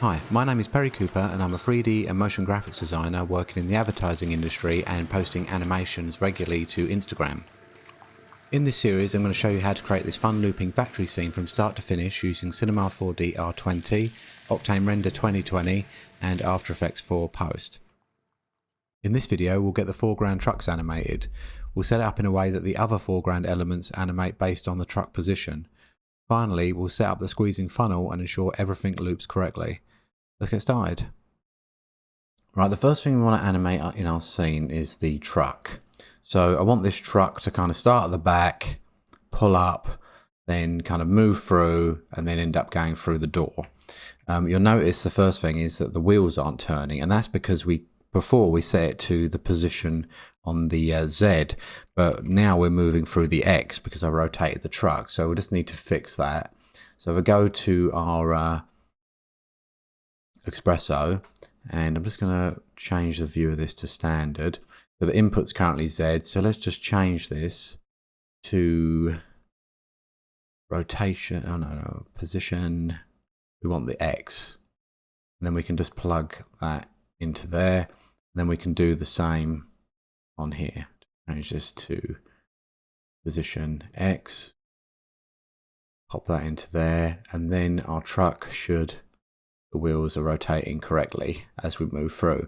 Hi, my name is Perry Cooper and I'm a 3D and motion graphics designer working in the advertising industry and posting animations regularly to Instagram. In this series I'm going to show you how to create this fun looping factory scene from start to finish using Cinema 4D R20, OctaneRender 2020 and After Effects 4 Post. In this video we'll get the foreground trucks animated. We'll set it up in a way that the other foreground elements animate based on the truck position. Finally, we'll set up the squeezing funnel and ensure everything loops correctly. Let's get started. Right, the first thing we want to animate in our scene is the truck. So I want this truck to kind of start at the back, pull up, then kind of move through and then end up going through the door. You'll notice the first thing is that the wheels aren't turning, and that's because before we set it to the position on the Z, but now we're moving through the X because I rotated the truck. So we just need to fix that. So if I go to our Espresso, and I'm just going to change the view of this to standard. So the input's currently Z, so let's just change this to rotation, position, we want the X. And then we can just plug that into there. Then we can do the same on here. Change this to position X, pop that into there, and then our truck should, the wheels are rotating correctly as we move through.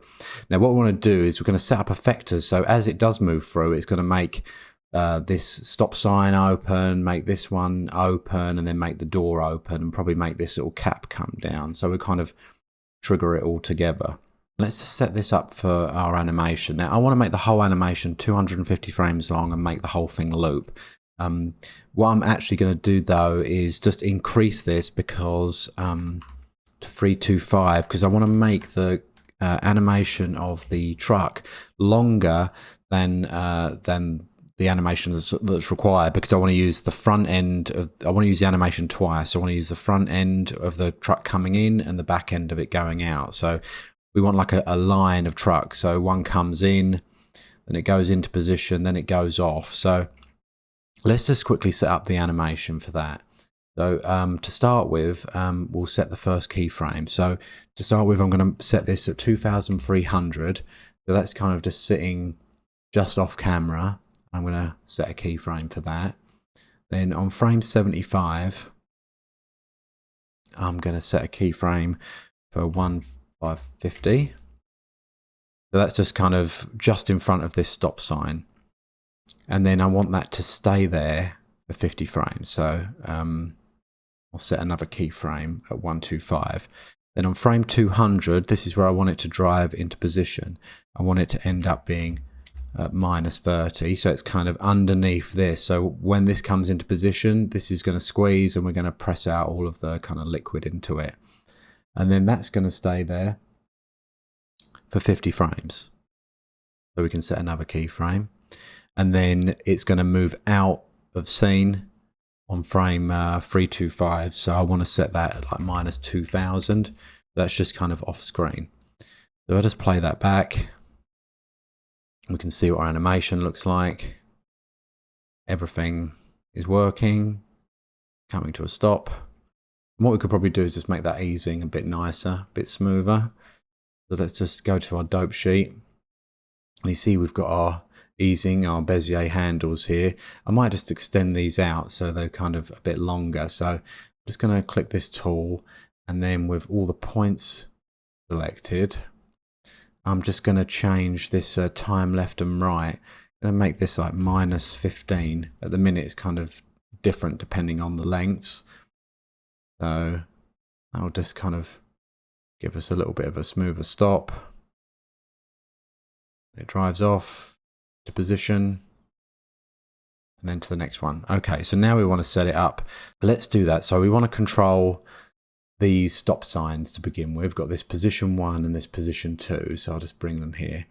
Now what we want to do is we're going to set up effectors, so as it does move through it's going to make this stop sign open, make this one open, and then make the door open, and probably make this little cap come down, so we kind of trigger it all together. Let's just set this up for our animation. Now I want to make the whole animation 250 frames long and make the whole thing loop. What I'm actually going to do though is just increase this because to 325, because I want to make the animation of the truck longer than the animation that's required, because I want to use the front end of, I want to use the animation twice. I want to use the front end of the truck coming in and the back end of it going out. So we want like a line of trucks. So one comes in, then it goes into position, then it goes off. So let's just quickly set up the animation for that. So to start with, we'll set the first keyframe. So to start with, I'm going to set this at 2300. So that's kind of just sitting just off camera. I'm going to set a keyframe for that. Then on frame 75, I'm going to set a keyframe for 1550. So that's just kind of just in front of this stop sign. And then I want that to stay there for 50 frames. So I'll set another keyframe at 125. Then on frame 200, this is where I want it to drive into position. I want it to end up being at -30, so it's kind of underneath this. So when this comes into position, this is going to squeeze and we're going to press out all of the kind of liquid into it. And then that's going to stay there for 50 frames. So we can set another keyframe. And then it's going to move out of scene on frame 325, so I want to set that at like -2000. That's just kind of off screen. So I'll just play that back. We can see what our animation looks like. Everything is working, coming to a stop. And what we could probably do is just make that easing a bit nicer, a bit smoother. So let's just go to our dope sheet. And you see we've got our easing, our Bezier handles here. I might just extend these out so they're kind of a bit longer. So I'm just going to click this tool, and then with all the points selected, I'm just going to change this time left and right. I'm going to make this like -15. At the minute it's kind of different depending on the lengths. So I'll just kind of give us a little bit of a smoother stop. It drives off to position and then to the next one. Okay, so now we want to set it up. Let's do that. So we want to control these stop signs to begin with. We've got this position 1 and this position 2, so I'll just bring them here.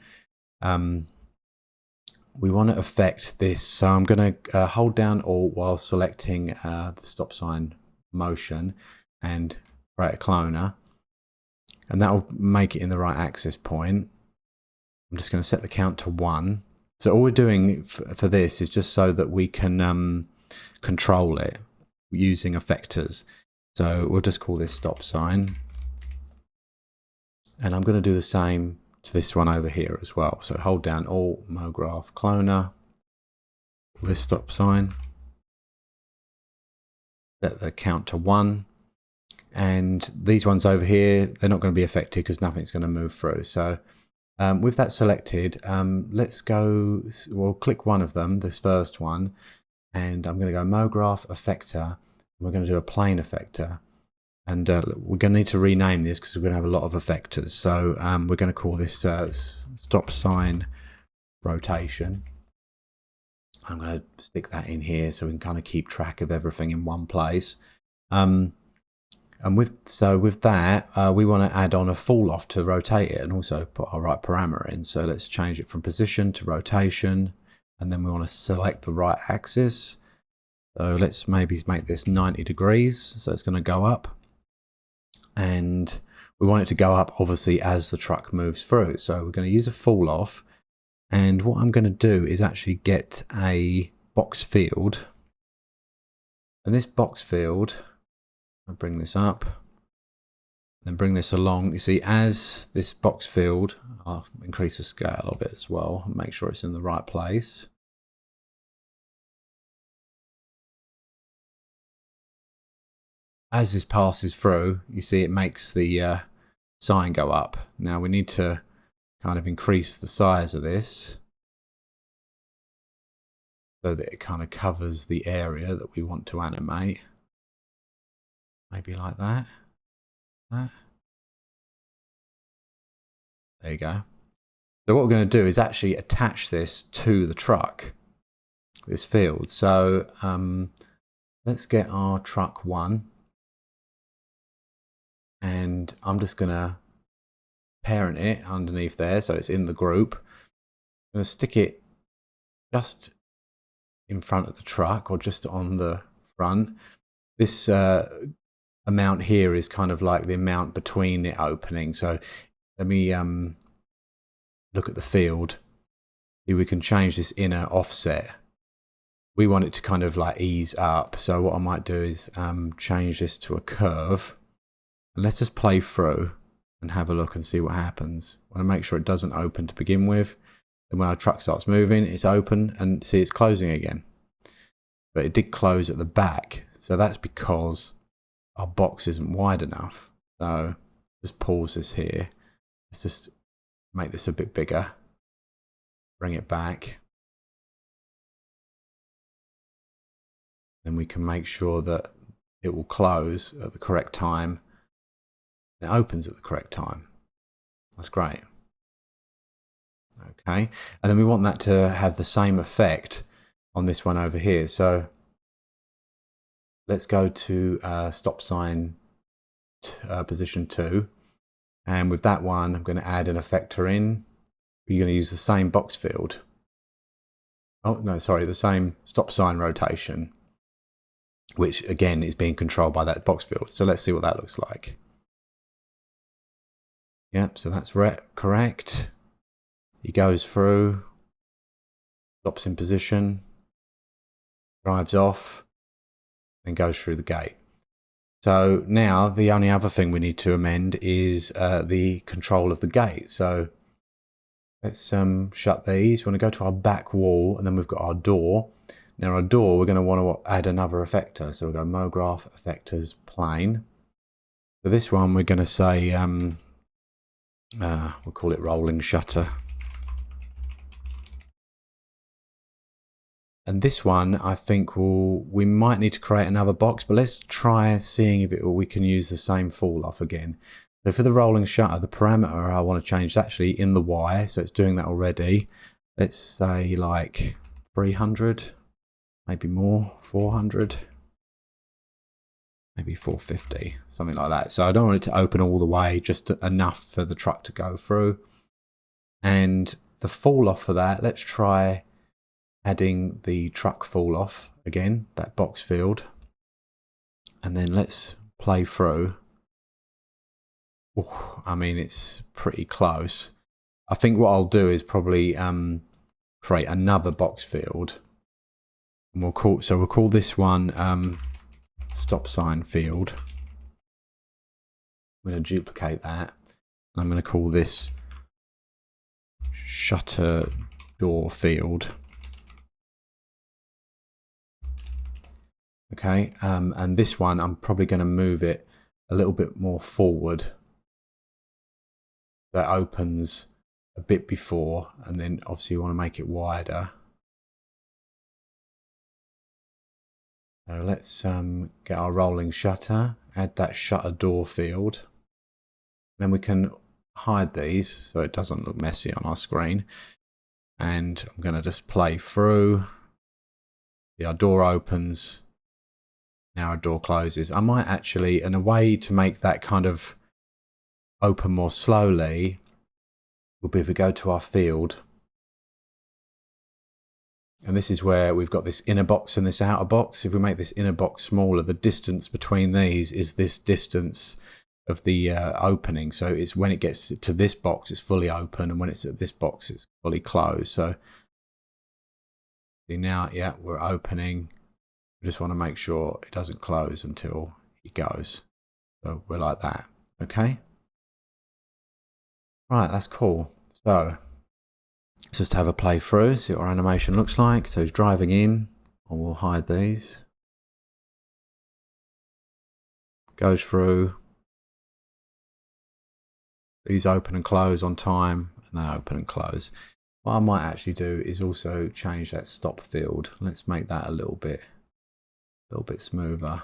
We want to affect this, so I'm going to hold down Alt while selecting the stop sign motion and create a cloner, and that will make it in the right axis point. I'm just going to set the count to 1. So all we're doing for this is just so that we can control it using effectors. So we'll just call this stop sign. And I'm going to do the same to this one over here as well. So hold down Alt, MoGraph, Cloner, this stop sign, set the count to 1. And these ones over here, they're not going to be affected because nothing's going to move through. So with that selected, let's go, we'll click one of them, this first one, and I'm going to go MoGraph Effector, and we're going to do a plane effector. And we're going to need to rename this because we're going to have a lot of effectors. So we're going to call this stop sign rotation. I'm going to stick that in here so we can kind of keep track of everything in one place. And with that, we want to add on a fall off to rotate it and also put our right parameter in. So let's change it from position to rotation, and then we want to select the right axis. So let's maybe make this 90 degrees. So it's going to go up. And we want it to go up obviously as the truck moves through. So we're going to use a fall off, and what I'm going to do is actually get a box field, and this box field, I'll bring this up, then bring this along. You see, as this box field, I'll increase the scale of it as well and make sure it's in the right place. As this passes through, you see it makes the sign go up. Now we need to kind of increase the size of this so that it kind of covers the area that we want to animate. Maybe like that. There you go. So what we're going to do is actually attach this to the truck, this field. So let's get our truck 1. And I'm just going to parent it underneath there so it's in the group. I'm going to stick it just in front of the truck or just on the front. This amount here is kind of like the amount between it opening. So let me look at the field. We can change this inner offset. We want it to kind of like ease up. So what I might do is change this to a curve. And let's just play through and have a look and see what happens. I want to make sure it doesn't open to begin with. Then when our truck starts moving, it's open, and see it's closing again. But it did close at the back. So that's because our box isn't wide enough. So just pause this here. Let's just make this a bit bigger. Bring it back. Then we can make sure that it will close at the correct time. It opens at the correct time. That's great. Okay, and then we want that to have the same effect on this one over here. So let's go to stop sign position 2, and with that one I'm going to add an effector in. We're going to use the same box field. Oh no, sorry, the same stop sign rotation, which again is being controlled by that box field. So let's see what that looks like. Yep, so that's correct. He goes through, stops in position, drives off, then goes through the gate. So now the only other thing we need to amend is the control of the gate. So let's shut these. We want to go to our back wall, and then we've got our door. Now our door, we're going to want to add another effector. So we'll go MoGraph Effectors Plane. For this one, we're going to say, we'll call it rolling shutter. And this one, I think we might need to create another box, but let's try seeing if we can use the same fall off again. So for the rolling shutter, the parameter I want to change is actually in the Y, so it's doing that already. Let's say like 300, maybe more, 400, maybe 450, something like that. So I don't want it to open all the way, just enough for the truck to go through. And the fall off for that, let's try adding the truck fall off again, that box field, and then let's play through. Ooh, I mean, it's pretty close. I think what I'll do is probably create another box field, and we'll call this one stop sign field. I'm going to duplicate that, I'm going to call this shutter door field. Okay, and this one I'm probably going to move it a little bit more forward. That opens a bit before, and then obviously you want to make it wider. So let's get our rolling shutter, add that shutter door field. Then we can hide these so it doesn't look messy on our screen. And I'm going to just play through. Our door opens. Now our door closes. I might actually, in a way to make that kind of open more slowly, will be if we go to our field. And this is where we've got this inner box and this outer box. If we make this inner box smaller, the distance between these is this distance of the opening. So it's when it gets to this box, it's fully open, and when it's at this box, it's fully closed. So see now, yeah, we're opening. We just want to make sure it doesn't close until it goes. So we're like that. Okay. Right, that's cool. So let's just have a play through, see what our animation looks like. So he's driving in, and we'll hide these. Goes through. These open and close on time, and they open and close. What I might actually do is also change that stop field. Let's make that a little bit smoother.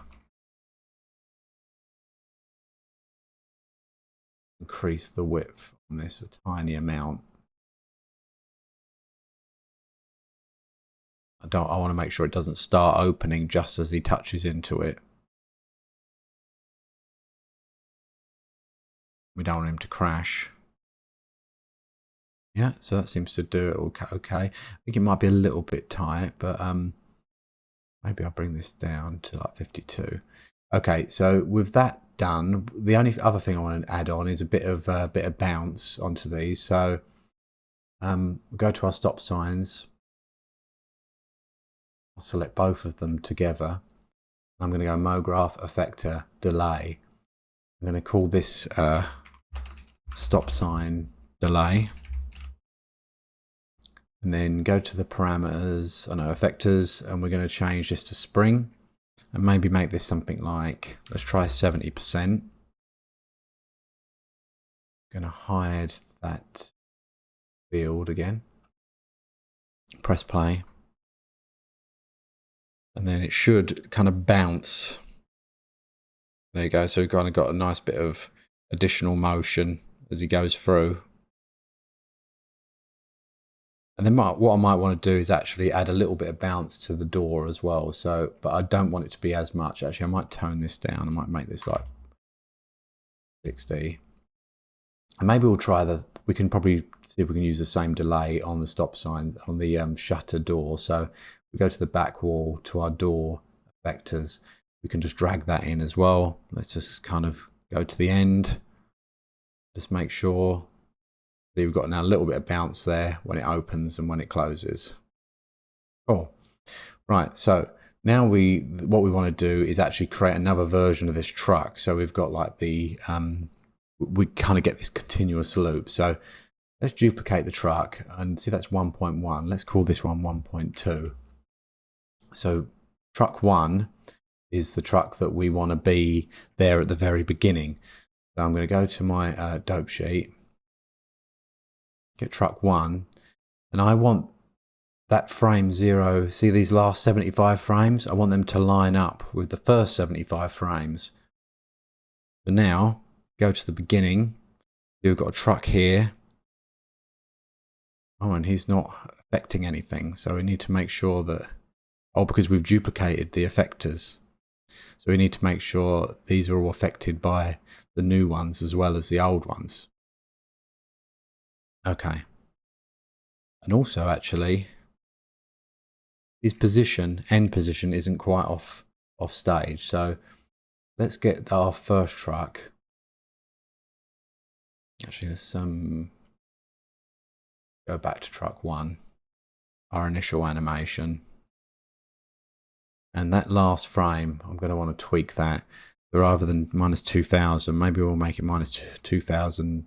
Increase the width on this a tiny amount. I want to make sure it doesn't start opening just as he touches into it. We don't want him to crash. Yeah, so that seems to do it okay. I think it might be a little bit tight, but maybe I'll bring this down to like 52. Okay, so with that done, the only other thing I want to add on is a bit of bounce onto these. So we'll go to our stop signs. I'll select both of them together. I'm going to go MoGraph Effector Delay. I'm going to call this stop sign delay. And then go to the parameters, effectors, and we're going to change this to spring. And maybe make this something like, let's try 70%. Going to hide that field again. Press play. And then it should kind of bounce. There you go. So we've kind of got a nice bit of additional motion as he goes through. And then what I might want to do is actually add a little bit of bounce to the door as well. So, but I don't want it to be as much. Actually, I might tone this down. I might make this like 60. And maybe we'll try we can probably see if we can use the same delay on the stop sign, on the shutter door. So we go to the back wall to our door vectors. We can just drag that in as well. Let's just kind of go to the end. Just make sure. See, we've got now a little bit of bounce there when it opens and when it closes. Cool. Right, so now what we want to do is actually create another version of this truck. So we've got like the, we kind of get this continuous loop. So let's duplicate the truck and see that's 1.1. Let's call this one 1.2. So truck 1 is the truck that we want to be there at the very beginning. So I'm going to go to my dope sheet. Get truck 1, and I want that frame 0. See these last 75 frames? I want them to line up with the first 75 frames. So now go to the beginning. We've got a truck here. Oh, and he's not affecting anything. So we need to make sure that, because we've duplicated the effectors. So we need to make sure these are all affected by the new ones as well as the old ones. Okay. And also actually, his end position isn't quite off stage. So let's get our first truck. Actually, let's go back to truck 1, our initial animation. And that last frame, I'm going to want to tweak that. Rather than -2000, maybe we'll make it -2000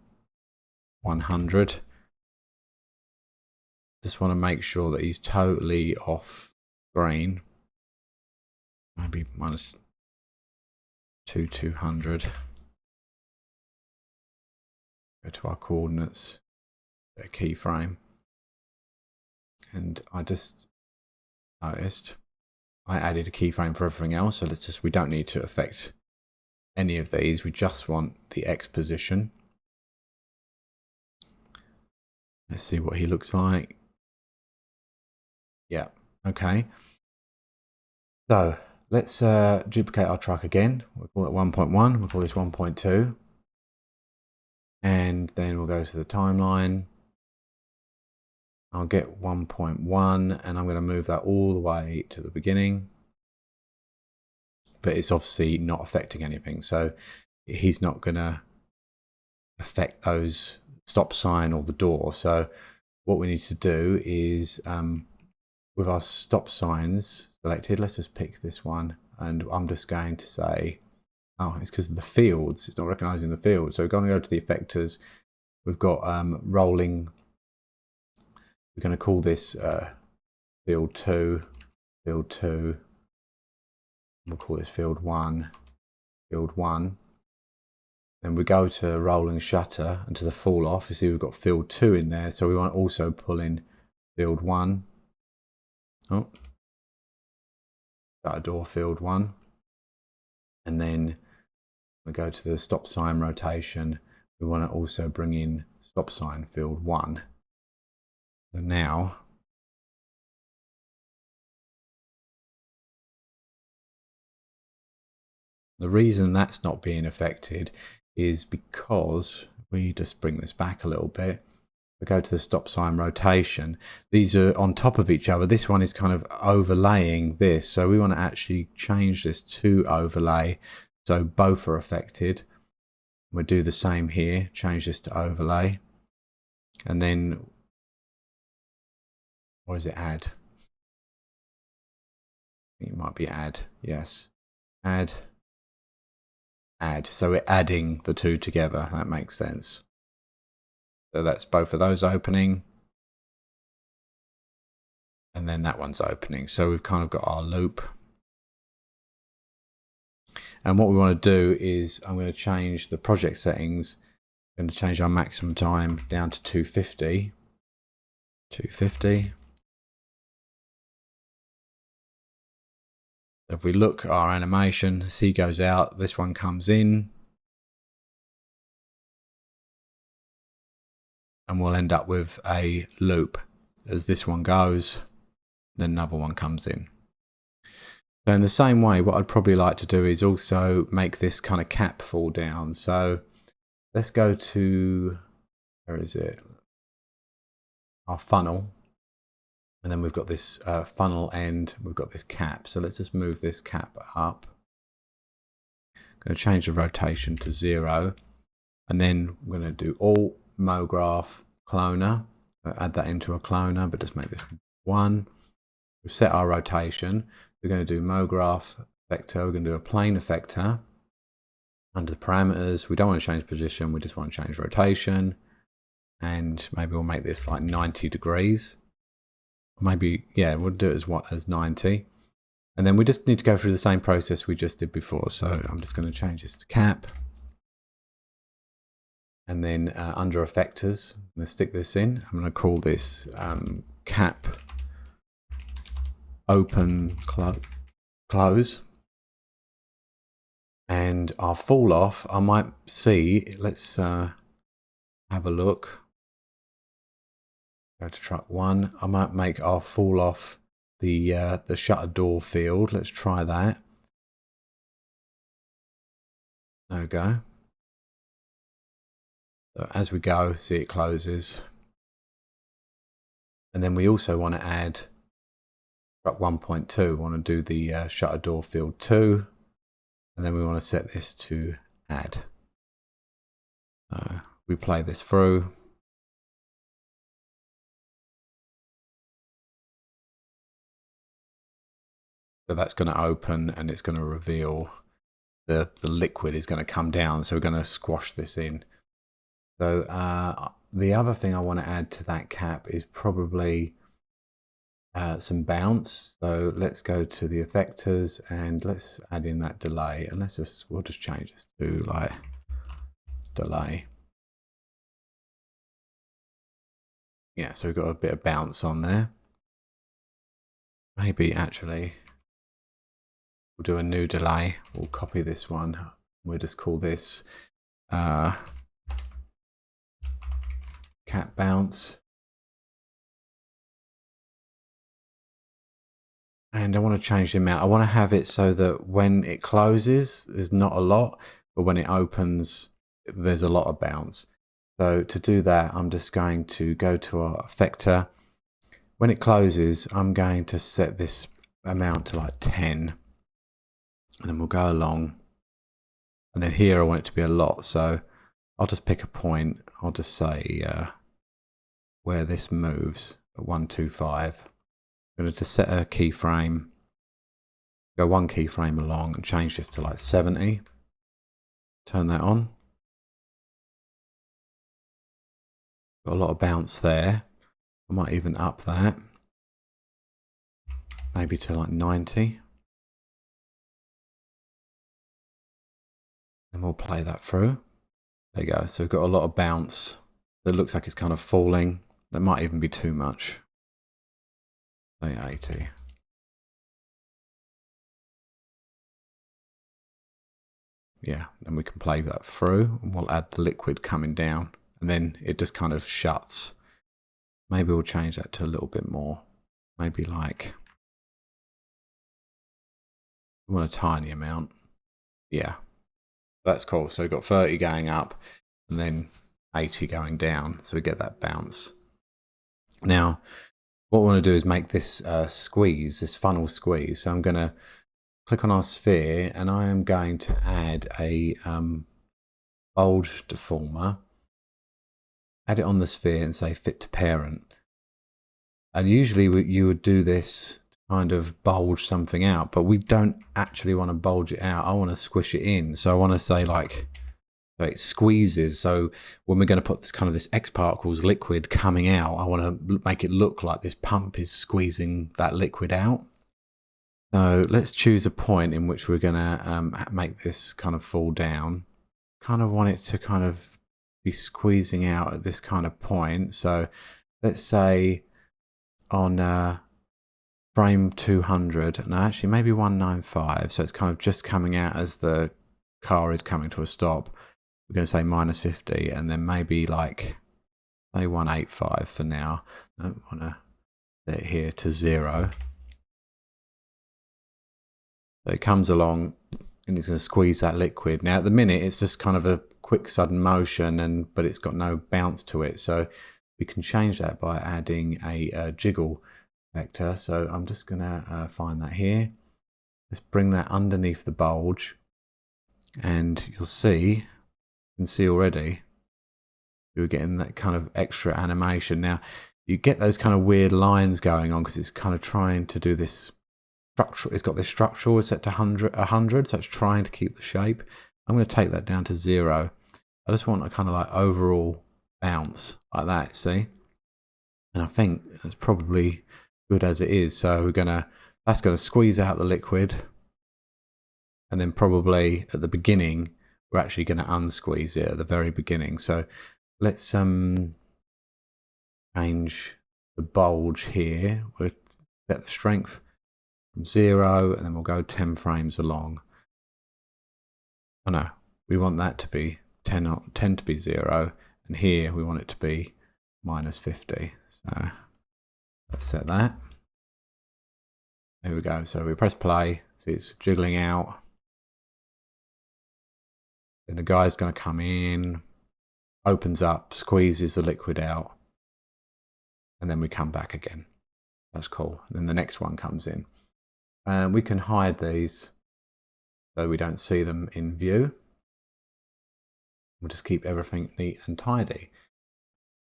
100. Just want to make sure that he's totally off screen. Maybe minus 200. Go to our coordinates, a keyframe, and I just noticed I added a keyframe for everything else. So we don't need to affect any of these. We just want the X position. Let's see what he looks like. Yeah, okay. So let's duplicate our truck again. We'll call it 1.1. We'll call this 1.2. And then we'll go to the timeline. I'll get 1.1 and I'm going to move that all the way to the beginning. But it's obviously not affecting anything. So he's not going to affect those stop sign or the door. So what we need to do is with our stop signs selected, let's just pick this one. And I'm just going to say, oh, it's because of the fields. It's not recognizing the field. So we're going to go to the effectors. We've got rolling. We're going to call this field 2, field 2. We'll call this field 1, field 1. Then we go to rolling shutter and to the fall off. You see we've got field 2 in there. So we want to also pull in field 1. Oh, shutter door field 1. And then we go to the stop sign rotation. We want to also bring in stop sign field 1. So now the reason that's not being affected is because we just bring this back a little bit. We go to the stop sign rotation. These are on top of each other. This one is kind of overlaying this. So we want to actually change this to overlay. So both are affected. We'll do the same here. Change this to overlay. And then, what is it, add? I think it might be add. Yes. Add. Add. So we're adding the two together. That makes sense. So that's both of those opening. And then that one's opening. So we've kind of got our loop. And what we want to do is I'm going to change the project settings. I'm going to change our maximum time down to 250. 250. If we look at our animation, as he goes out, this one comes in. And we'll end up with a loop. As this one goes, then another one comes in. So in the same way, what I'd probably like to do is also make this kind of cap fall down. So let's go to, where is it? Our funnel. And then we've got this funnel end, we've got this cap. So let's just move this cap up. I'm going to change the rotation to 0. And then we're going to do Alt, MoGraph, Cloner. Add that into a cloner, but just make this 1. We've set our rotation. We're going to do MoGraph vector. We're going to do a plane effector. Under the parameters, we don't want to change position. We just want to change rotation. And maybe we'll make this like 90 degrees. Maybe, yeah, we'll do it as 90. And then we just need to go through the same process we just did before. So I'm just going to change this to cap. And then under effectors, I'm going to stick this in. I'm going to call this cap open close. And our fall off, I might see, let's have a look. Go to truck 1. I might make our fall off the shutter door field. Let's try that. There we go. So as we go, see it closes. And then we also want to add truck 1.2. We want to do the shutter door field 2. And then we want to set this to add. So we play this through. So that's going to open and it's going to reveal the liquid is going to come down. So we're going to squash this in. So the other thing I want to add to that cap is probably some bounce. So let's go to the effectors and let's add in that delay, and we'll just change this to like delay. Yeah, so we've got a bit of bounce on there. Maybe actually we'll do a new delay. We'll copy this one. We'll just call this cap bounce. And I want to change the amount. I want to have it so that when it closes, there's not a lot, but when it opens, there's a lot of bounce. So to do that, I'm just going to go to our effector. When it closes, I'm going to set this amount to like 10. And then we'll go along. And then here I want it to be a lot. So I'll just pick a point. I'll just say where this moves at 125. I'm going to just set a keyframe, go one keyframe along and change this to like 70. Turn that on. Got a lot of bounce there. I might even up that. Maybe to like 90. And we'll play that through. There you go. So we've got a lot of bounce. That looks like it's kind of falling. That might even be too much. 80. Yeah, then we can play that through and we'll add the liquid coming down and then it just kind of shuts. Maybe we'll change that to a little bit more. Maybe like, we want a tiny amount. Yeah, that's cool. So we've got 30 going up and then 80 going down. So we get that bounce. Now, what we want to do is make this squeeze, this funnel squeeze. So I'm going to click on our sphere and I am going to add a bulge deformer. Add it on the sphere and say fit to parent. And usually you would do this to kind of bulge something out, but we don't actually want to bulge it out. I want to squish it in. So I want to say like, so it squeezes. So when we're going to put this kind of this X particles liquid coming out, I want to make it look like this pump is squeezing that liquid out. So let's choose a point in which we're going to make this kind of fall down. Kind of want it to kind of be squeezing out at this kind of point. So let's say on frame 200, and actually maybe 195. So it's kind of just coming out as the car is coming to a stop. We're going to say -50 and then maybe like say 185 for now. I don't want to set it here to 0. So it comes along and it's going to squeeze that liquid. Now at the minute it's just kind of a quick sudden motion but it's got no bounce to it. So we can change that by adding a jiggle vector. So I'm just going to find that here. Let's bring that underneath the bulge and you'll see, you can see already you're getting that kind of extra animation. Now you get those kind of weird lines going on because it's kind of trying to do this structure. It's got this structural set to 100, so it's trying to keep the shape. I'm going to take that down to 0. I just want a kind of like overall bounce like that, see? And I think that's probably good as it is. So that's going to squeeze out the liquid. And then probably at the beginning, we're actually going to unsqueeze it at the very beginning. So let's change the bulge here. We'll set the strength from 0 and then we'll go 10 frames along. Oh no, we want that to be 10 to be 0, and here we want it to be -50. So let's set that. There we go. So we press play, see it's jiggling out. Then the guy's going to come in, opens up, squeezes the liquid out, and then we come back again. That's cool. And then the next one comes in. And we can hide these so we don't see them in view. We'll just keep everything neat and tidy.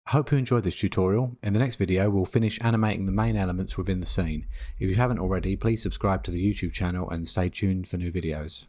I hope you enjoyed this tutorial. In the next video, we'll finish animating the main elements within the scene. If you haven't already, please subscribe to the YouTube channel and stay tuned for new videos.